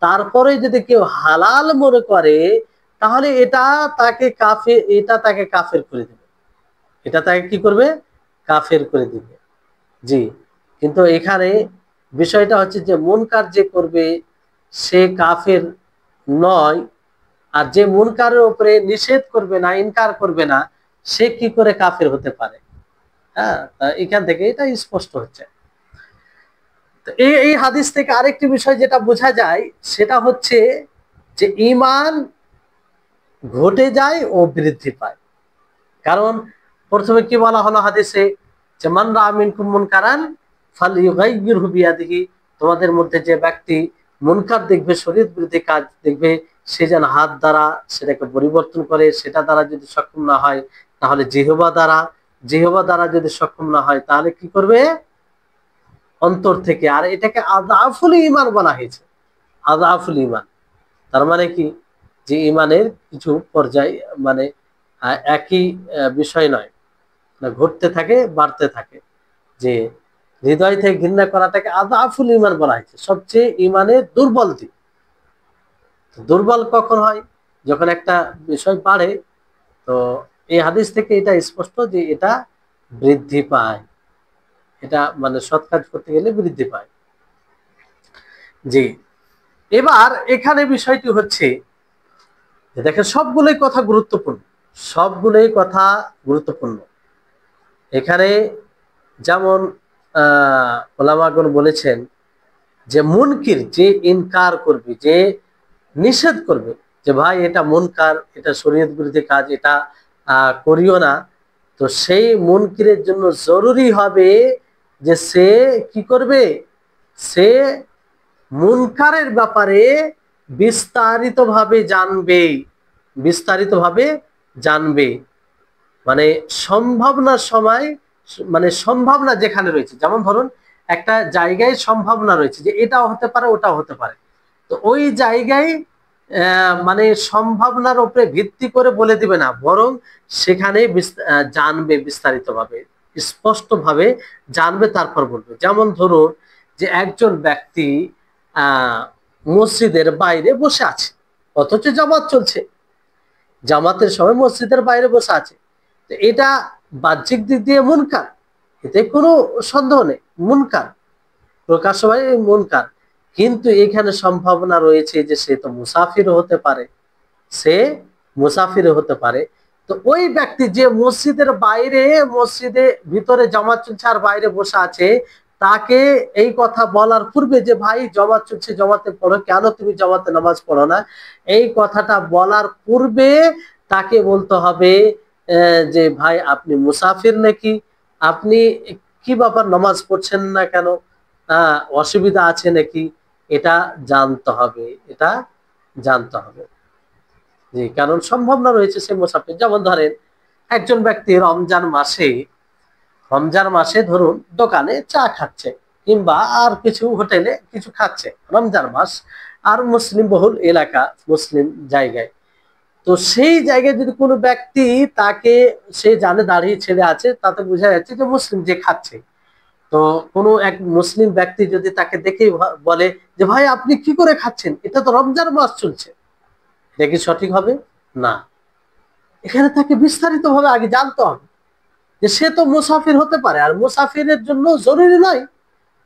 তারপরে যদি কেউ হালাল মনে করে, তাহলে এটা তাকে কাফের করে দিবে, এটা তাকে কি করবে? কাফের করে দিবে। জি, কিন্তু এখানে বিষয়টা হচ্ছে যে মুনকার যে করবে সে কাফের নয়, আর যে মুনকারের উপরে নিষেধ করবে না, ইনকার করবে না, সে কি করে কাফের হতে পারে? হ্যাঁ, এখান থেকে এটা স্পষ্ট হচ্ছে। তো এই হাদিস থেকে আরেকটি বিষয় যেটা বোঝা যায় সেটা হচ্ছে যে ঈমান ঘটে যায় ও বৃদ্ধি পায়। কারণ প্রথমে কি বলা হলো হাদিসে, যে মান রাআ মিনকুম মুনকারান ফালইউগাইয়িরহু বিয়াদিহি, তোমাদের মধ্যে যে ব্যক্তি মুনকার দেখবে, শরীয়ত বিরোধী কাজ দেখবে, সে যেন হাত দ্বারা সেটাকে পরিবর্তন করে, সেটা দ্বারা যদি সক্ষম না হয় তাহলে জিহবা দ্বারা যদি সক্ষম না হয় তাহলে কি করবে? অন্তর থেকে। আর এটাকে আযাফুল ঈমান বলা হয়েছে, আযাফুল ঈমান। তার মানে কি, যে ঈমানের কিছু পর্যায়, মানে একই বিষয় নয়, ঘটতে থাকে, বাড়তে থাকে। যে হৃদয় থেকে ঘৃণা করাটাকে আযাফুল ঈমান বলা হয়েছে, সবচেয়ে ঈমানের দুর্বল দিক। দুর্বল কখন হয়? যখন একটা বিষয় বাড়ে। তো এই হাদিস থেকে এটা স্পষ্ট যে এটা বৃদ্ধি পায়, এটা মানে সৎ কাজ করতে গেলে বৃদ্ধি পায়। জি, এবার এখানে বিষয়টি হচ্ছে যে দেখেন সবগুলোই কথা গুরুত্বপূর্ণ, সবগুলোই কথা গুরুত্বপূর্ণ। এখানে যেমন ওলামাগণ বলেছেন যে মুনকির, যে ইনকার করবে, যে নিষেধ করবে যে ভাই এটা মুনকার, এটা শরীয়ত বিরোধী কাজ, এটা করিও না। তো সেই মুনকিরের জন্য জরুরি হবে যে সে কি করবে, সে মুনকারের ব্যাপারে বিস্তারিতভাবে জানবে, বিস্তারিতভাবে জানবে। মানে সম্ভাবনার সময়, মানে সম্ভাবনা যেখানে রয়েছে, যেমন ধরুন একটা জায়গায় সম্ভাবনা রয়েছে যে এটাও হতে পারে ওটাও হতে পারে, তো ওই জায়গায় মানে সম্ভাবনার উপরে ভিত্তি করে বলে দিবে না, বরং সেখানে জানবে বিস্তারিতভাবে, স্পষ্টভাবে জানবে, তারপর বলবে। যেমন ধরুন যে একজন ব্যক্তি আহ মসজিদের বাইরে বসে আছে, অথচ জামাত চলছে, জামাতের সময় মসজিদের বাইরে বসে আছে, তো এটা বাহ্যিক দিক দিয়ে মুনকার, এতে কোনো সন্দেহ নেই, মুনকার, প্রকাশ্যভাবে মুনকার। কিন্তু এখানে সম্ভাবনা রয়েছে যে সে তো মুসাফির হতে পারে, সে মুসাফির হতে পারে। তো ওই ব্যক্তি যে মসজিদের বাইরে, মসজিদে ভিতরে জামাত চলছে আর বাইরে বসে আছে, তাকে এই কথা বলার পূর্বে যে ভাই জামাত চলছে, জামাতে পড়ো, কেন তুমি জামাতে নামাজ পড়ো না, এই কথাটা বলার পূর্বে তাকে বলতে হবে যে ভাই আপনি মুসাফির নাকি, আপনি কি ব্যাপার নামাজ পড়ছেন না কেন, অসুবিধা আছে নাকি, এটা জানতে হবে, এটা জানতে হবে। জি, কারণ সম্ভাবনা রয়েছে সে মুসাফির। যেমন ধরেন একজন ব্যক্তি রমজান মাসে ধরুন দোকানে চা খাচ্ছে, কিংবা আর কিছু হোটেলে কিছু খাচ্ছে, রমজান মাস, আর মুসলিম বহুল এলাকা, মুসলিম জায়গায়। তো সেই জায়গায় যদি কোনো ব্যক্তি তাকে, সে জানে দাঁড়িয়ে ছেড়ে আছে, তাতে বোঝা যাচ্ছে যে মুসলিম যে খাচ্ছে। তো কোনো এক মুসলিম ব্যক্তি যদি তাকে দেখে বলে যে ভাই আপনি কি করে খাচ্ছেন, এটা তো রমজান মাস চলছে, এটা কি সঠিক হবে? না। এখানে তাকে বিস্তারিত ভাবে আগে জানতে হবে যে সে তো মুসাফির হতে পারে, আর মুসাফিরের জন্য জরুরি নয়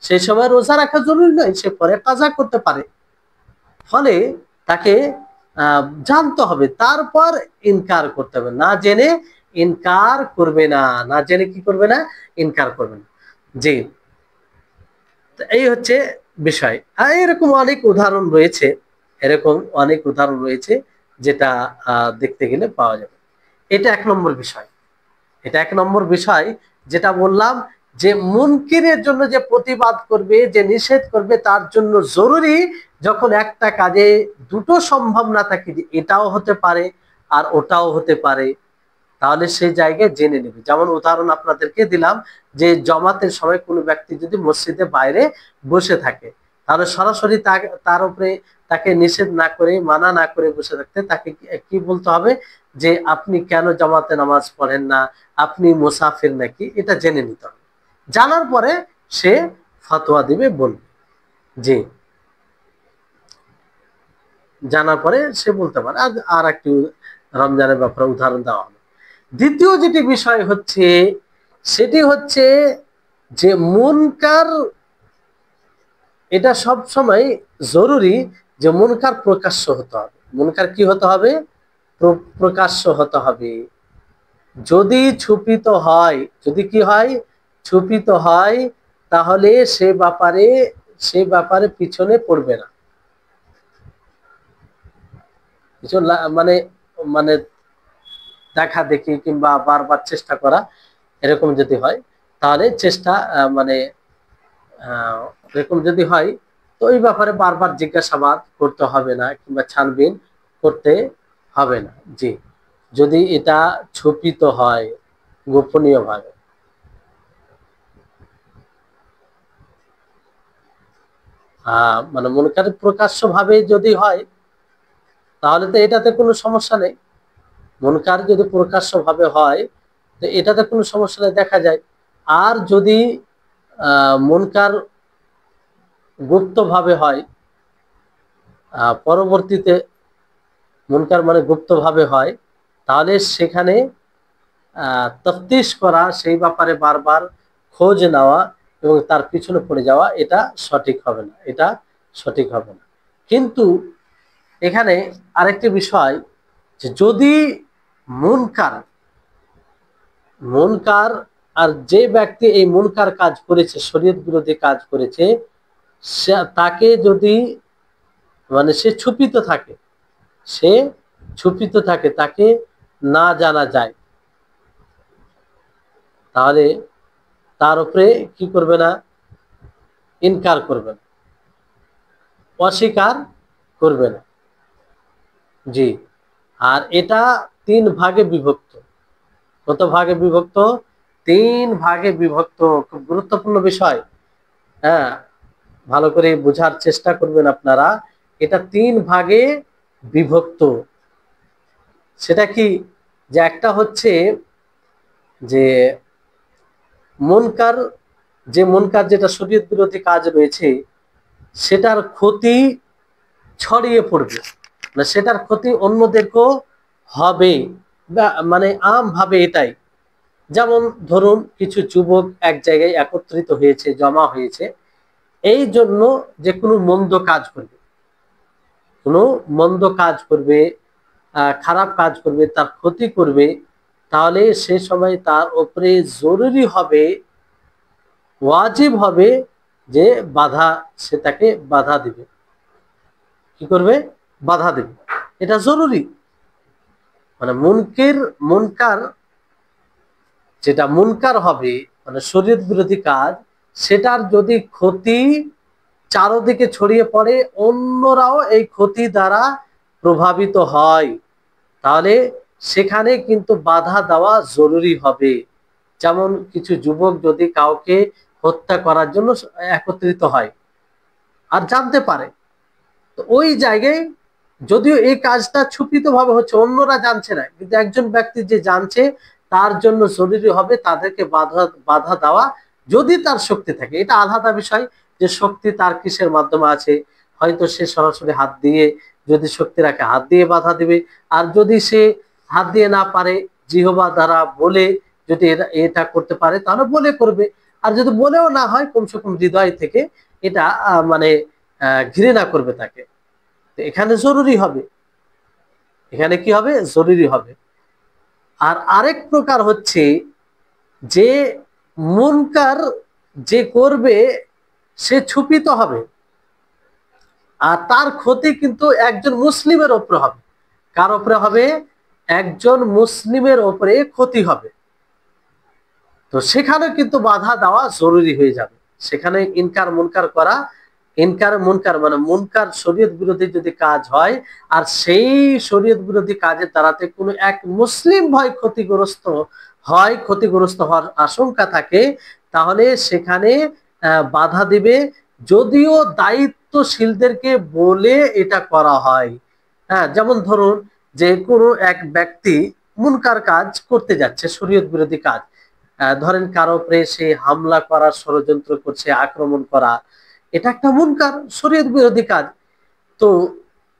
সেই সময় রোজা রাখা, জরুরি নয়, সে পরে কাজা করতে পারে। ফলে তাকে জানতে হবে, তারপর ইনকার করতে হবে, না জেনে ইনকার করবে না, না জেনে কি করবে না, ইনকার করবে না। জি, এই হচ্ছে বিষয়। আর এরকম অনেক উদাহরণ রয়েছে, এরকম অনেক উদাহরণ রয়েছে যেটা দেখতে গেলে পাওয়া যাবে। এটা এক নম্বর বিষয়, এটা এক নম্বর বিষয় যেটা বললাম, যে মুনকিরের জন্য যে প্রতিবাদ করবে, যে নিষেধ করবে, তার জন্য জরুরি যখন একটা কাজে দুটো সম্ভাবনা থাকে, যে এটাও হতে পারে আর ওটাও হতে পারে, তাহলে সেই জায়গায় জেনে নেবে। যেমন উদাহরণ আপনাদেরকে দিলাম, যে জমাতের সময় কোনো ব্যক্তি যদি মসজিদে বাইরে বসে থাকে, তাহলে সরাসরি তার উপরে তাকে নিষেধ না করে, মানা না করে বসে থাকতে, তাকে কি বলতে হবে, যে আপনি কেন জামাতে নামাজ পড়েন না, আপনি মুসাফির নাকি, এটা জেনে নিতে হবে। জানার পরে সে ফতোয়া দিবে, বলবে। জি, জানার পরে সে বলতে পারে। আর একটি রমজানের ব্যাপারে উদাহরণ দেওয়া হবে। দ্বিতীয় যেটি বিষয় হচ্ছে, সেটি হচ্ছে যে মুনকার, এটা সব সময় জরুরি যে মুনকার প্রকাশ্য হতে হবে। মুনকার কি হতে হবে? প্রকাশ্য হতে হবে। যদি ছুপিত হয়, যদি কি হয়, ছুপিত হয়, তাহলে সে ব্যাপারে পিছনে পড়বে না। মানে মানে দেখা দেখি কিংবা বারবার চেষ্টা করা, এরকম যদি হয়, তাহলে চেষ্টা মানে এরকম যদি হয়, তো ওই ব্যাপারে বারবার জিজ্ঞাসাবাদ করতে হবে না, কিংবা ছানবিন করতে হবে না। জি, যদি এটা ছুপিত হয়, গোপনীয় ভাবে। মানে মনে করেন প্রকাশ্য ভাবে যদি হয়, তাহলে তো এটাতে কোনো সমস্যা নেই। মুনকার যদি প্রকাশ্য ভাবে হয়, তো এটাতে কোনো সমস্যা নেই, দেখা যায়। আর যদি মুনকার গুপ্ত ভাবে হয়, পরবর্তীতে মুনকার মানে গুপ্ত ভাবে হয়, তাহলে সেখানে তফতিশ করা, সেই ব্যাপারে বারবার খোঁজ নেওয়া এবং তার পিছনে পড়ে যাওয়া, এটা সঠিক হবে না, এটা সঠিক হবে না। কিন্তু এখানে আরেকটি বিষয়, যে যদি মুনকার মুনকার আর যে ব্যক্তি এই মুনকার কাজ করেছে, শরীয়ত বিরোধী কাজ করেছে, তাকে যদি মানে সে ছুপিত থাকে, সে ছুপিত থাকে, তাকে না জানা যায়, তাহলে তার উপরে কি করবে না, ইনকার করবে না, অস্বীকার করবে না। জি। আর এটা 3 ভাগে বিভক্ত। কত ভাগে বিভক্ত? 3 ভাগে বিভক্ত। খুব গুরুত্বপূর্ণ বিষয়। হ্যাঁ, ভালো করে বোঝার চেষ্টা করবেন আপনারা। এটা 3 ভাগে বিভক্ত। সেটা কি? যে একটা হচ্ছে যে মুনকার, যে মুনকার যেটা শরীয়ত বিরোধী কাজ রয়েছে, সেটার ক্ষতি ছড়িয়ে পড়বে, না সেটার ক্ষতি অন্যদেরকেও হবে, মানে আম ভাবে এটাই। যেমন ধরুন কিছু যুবক এক জায়গায় একত্রিত হয়েছে, জমা হয়েছে, এই জন্য যে কোনো মন্দ কাজ করবে, কোনো মন্দ কাজ করবে, খারাপ কাজ করবে, তার ক্ষতি করবে, তাহলে সে সময় তার উপরে জরুরি হবে, ওয়াজিব হবে যে বাধা, সে তাকে বাধা দিবে। কি করবে? বাধা দেবে। এটা জরুরি। মানে মুনকার যেটা মুনকার হবে, মানে শরীয়ত বিরোধী কাজ, সেটার যদি ক্ষতি চারদিকে ছড়িয়ে পড়ে, অন্যরাও এই ক্ষতি দ্বারা প্রভাবিত হয়, তাহলে সেখানে কিন্তু বাধা দেওয়া জরুরি হবে। যেমন কিছু যুবক যদি কাউকে হত্যা করার জন্য একত্রিত হয় আর জানতে পারে, তো ওই জায়গায় যদিও এই কাজটা ছুপিত ভাবে হচ্ছে, অন্যরা জানছে না, কিন্তু একজন ব্যক্তি যে জানছে, তার জন্য জরুরি হবে তাদেরকে বাধা বাধা দেওয়া, যদি তার শক্তি থাকে। এটা আলাদা বিষয় যে শক্তি তার কিসের মাধ্যমে আছে, হয়তো সে সরাসরি হাত দিয়ে, যদি শক্তি রাখে হাত দিয়ে বাধা দিবে, আর যদি সে হাত দিয়ে না পারে, জিহবা দ্বারা বলে যদি এটা করতে পারে তাহলে বলে করবে। আর যদি বলেও না হয়, কমসে কম হৃদয় থেকে এটা মানে ঘৃণা করবে তাকে। এখানে জরুরি হবে, এখানে কি হবে? জরুরি হবে। আর আরেক প্রকার হচ্ছে যে মুনকার যে করবে সে ছুপিত হবে, আর তার ক্ষতি কিন্তু একজন মুসলিমের উপরে হবে। কার উপরে হবে? একজন মুসলিমের উপরে ক্ষতি হবে। তো সেখানে কিন্তু বাধা দেওয়া জরুরি হয়ে যাবে। সেখানে ইনকার মুনকার করা, ইনকার মুনকার মানে মুনকার শরীয়ত বিরোধী যদি কাজ হয়, আর সেই শরীয়ত বিরোধী কাজের দ্বারাতে কোনো এক মুসলিম ভাই ক্ষতিগ্রস্ত হয়, ক্ষতিগ্রস্ত হওয়ার আশঙ্কা থাকে, তাহলে সেখানে বাধা দিবে, যদিও দায়িত্বশীলদেরকে বলে এটা করা হয়। হ্যাঁ, যেমন ধরুন যে কোনো এক ব্যক্তি মুনকার কাজ করতে যাচ্ছে, শরীয়ত বিরোধী কাজ, ধরেন কারো উপরে সে হামলা করার ষড়যন্ত্র করছে, আক্রমণ করা, এটা একটা মুনকার শরীয়ত বিরোধী কাজ। তো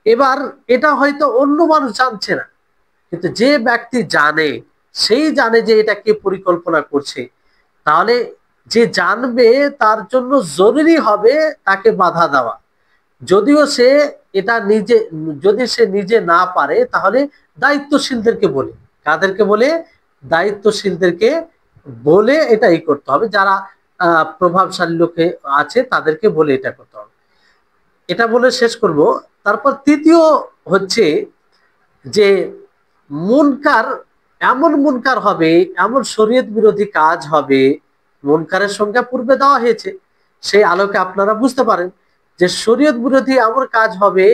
এবার এটা হয়তো অন্য মানুষ জানছে না, কিন্তু যে ব্যক্তি জানে, সেই জানে যে এটা কে পরিকল্পনা করছে, তাহলে যে জানবে তার জন্য জরুরি হবে তাকে বাধা দেওয়া। যদিও সে এটা নিজে, যদি সে নিজে না পারে, তাহলে দায়িত্বশীলদেরকে বলে, কাদেরকে বলে? দায়িত্বশীলদেরকে বলে এটা ই করতে হবে, যারা প্রভাবশালী লোকে আছে তাদেরকে বলে এটা করতে হবে। এটা বলে শেষ করব। তারপর তৃতীয় হচ্ছে যে মুনকার, এমন মুনকার হবে, এমন শরীয়ত বিরোধী কাজ হবে, মুনকারের সংজ্ঞা পূর্বে দেওয়া হয়েছে, সেই আলোকে আপনারা বুঝতে পারেন যে শরীয়ত বিরোধী এমন কাজ হবে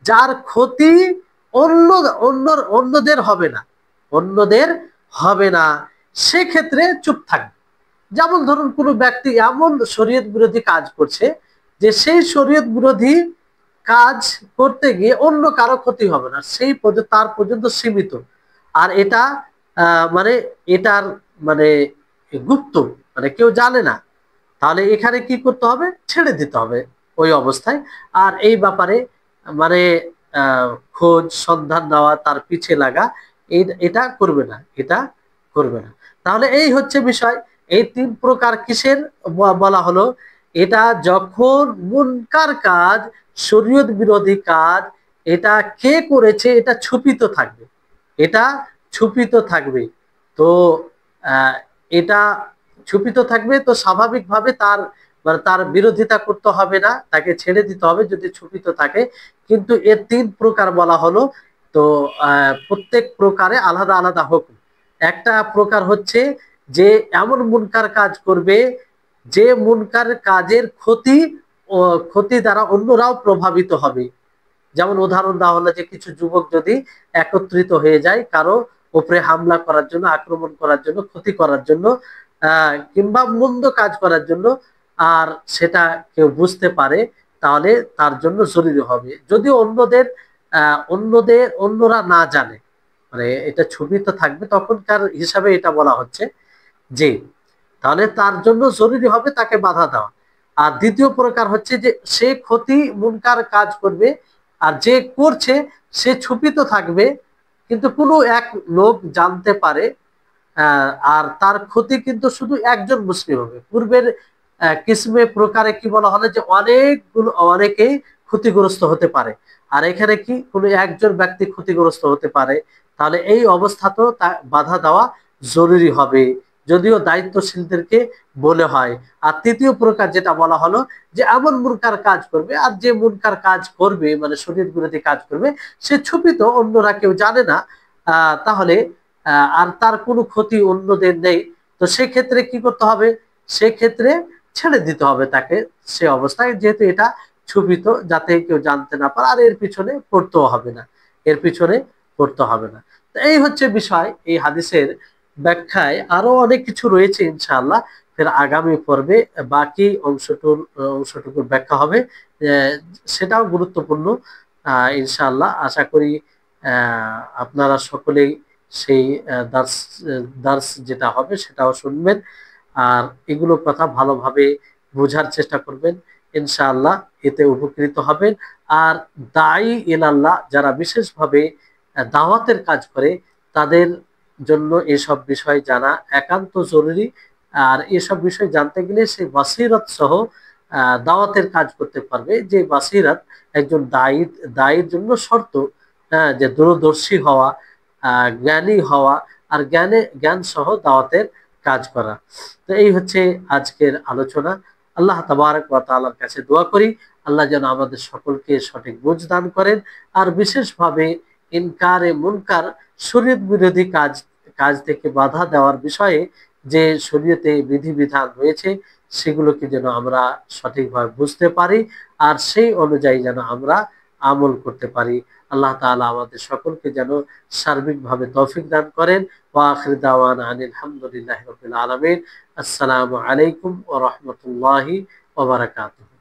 যার ক্ষতি অন্য অন্যদের হবে না, অন্যদের হবে না, সেক্ষেত্রে চুপ থাকবে। যেমন ধরুন কোনো ব্যক্তি এমন শরীয়ত বিরোধী কাজ করছে যে সেই শরীয়ত বিরোধী কাজ করতে গিয়ে অন্য কারো ক্ষতি হবে না, সেই তার পর্যন্ত সীমিত। আর এটা মানে এটার মানে গুপ্ত, মানে কেউ জানে না, তাহলে এখানে কি করতে হবে? ছেড়ে দিতে হবে ওই অবস্থায়। আর এই ব্যাপারে মানে খোঁজ সন্ধান নেওয়া, তার পিছে লাগা, এটা করবে না, এটা করবে না। তাহলে এই হচ্ছে বিষয়। এই 3 প্রকার কিসের বলা হলো? এটা যখন মুনকার কাজ, শরীয়ত বিরোধী কাজ, এটা কে করেছে এটা ছুপিত থাকবে, এটা ছুপিত থাকবে। তো আহ, এটা ছুপিত থাকবে, তো স্বাভাবিকভাবে তার মানে তার বিরোধিতা করতে হবে না, তাকে ছেড়ে দিতে হবে যদি ছুপিত থাকে। কিন্তু এর 3 প্রকার বলা হলো। তো প্রত্যেক প্রকারে আলাদা আলাদা হুকুম। একটা প্রকার হচ্ছে যে এমন মুনকার কাজ করবে যে মুনকার কাজের ক্ষতি দ্বারা অন্যরাও প্রভাবিত হবে। যেমন উদাহরণ দেওয়া হলো যে কিছু যুবক যদি একত্রিত হয়ে যায় কারো উপরে হামলা করার জন্য, আক্রমণ করার জন্য, ক্ষতি করার জন্য, কিংবা মন্দ কাজ করার জন্য, আর সেটা কেউ বুঝতে পারে, তাহলে তার জন্য জরুরি হবে। যদি অন্যরা না জানে, মানে এটা ছবি তো থাকবে, তখনকার হিসাবে এটা বলা হচ্ছে যে তাহলে তার জন্য জরুরি হবে তাকে বাধা দেওয়া। আর দ্বিতীয় প্রকার হচ্ছে যে সে ক্ষতি মুনকার কাজ করবে, আর যে করছে সে ছুপিত থাকবে, কিন্তু কোনো এক লোক জানতে পারে, আর তার ক্ষতি কিন্তু শুধু একজন মুসলিম হবে। পূর্বের কিসমে প্রকারে কি বলা হলো যে অনেকেই ক্ষতিগ্রস্ত হতে পারে, আর এখানে কি কোনো একজন ব্যক্তি ক্ষতিগ্রস্ত হতে পারে। তাহলে এই অবস্থাতেও বাধা দেওয়া জরুরি হবে, যদিও দায়িত্বশীলদেরকে বলে হয়। আর তৃতীয় প্রকার যেটা বলা হলো যে এমন মুনকার কাজ করবে, আর যে মুনকার কাজ করবে মানে শরীয়ত বিরোধী কাজ করবে, সে ছুপিত, অন্যরা কেউ জানে না, তাহলে আর তার কোনো ক্ষতি অন্যদের নেই, তো সেক্ষেত্রে কি করতে হবে? সেক্ষেত্রে ছেড়ে দিতে হবে তাকে সে অবস্থায়, যেহেতু এটা ছুপিত, যাতে কেউ জানতে না পারে, আর এর পিছনে পড়তেও হবে না, এর পিছনে পড়তে হবে না। তো এই হচ্ছে বিষয় এই হাদিসের ব্যাখ্যায়। আরো অনেক কিছু রয়েছে ইনশাআল্লাহ, ফের আগামী পর্বে বাকি অংশটুকুর ব্যাখ্যা হবে। সেটাও গুরুত্বপূর্ণ। ইনশাআল্লাহ আশা করি আপনারা সকলেই সেই দার্স দার্স যেটা হবে সেটাও শুনবেন, আর এগুলো কথা ভালোভাবে বোঝার চেষ্টা করবেন। ইনশাআল্লাহ এতে উপকৃত হবেন। আর দায়ী ইলাল্লাহ যারা বিশেষভাবে দাওয়াতের কাজ করে, তাদের জন্য এসব বিষয় জানা একান্ত জরুরি। আর এসব বিষয় জানতে গেলে সে বাসিরত সহ দাওয়াতের কাজ করতে পারবে, যে বাসিরত একজন দায়ীর জন্য শর্ত। হ্যাঁ, যে দূরদর্শী হওয়া, জ্ঞানী হওয়া, আর জ্ঞান সহ দাওয়াতের কাজ করা। তো এই হচ্ছে আজকের আলোচনা। আল্লাহ তাবারক ওয়া তাআলার কাছে দোয়া করি আল্লাহ যেন আমাদের সকলকে সঠিক বুঝ দান করেন, আর বিশেষভাবে ইনকারে মুনকার, শরীয়ত বিরোধী কাজ থেকে বাধা দেওয়ার বিষয়ে যে শরীয়তে বিধিবিধান রয়েছে সেগুলোকে যেন আমরা সঠিকভাবে বুঝতে পারি, আর সেই অনুযায়ী যেন আমরা আমল করতে পারি। আল্লাহ তাআলা আমাদের সকলকে যেন সার্বিকভাবে তৌফিক দান করেন। ওয়া আখির দাওয়ানা আনিল হামদুলিল্লাহি রাব্বিল আলামিন। আসসালামু আলাইকুম ওয়া রাহমাতুল্লাহি ওয়া বারাকাতুহু।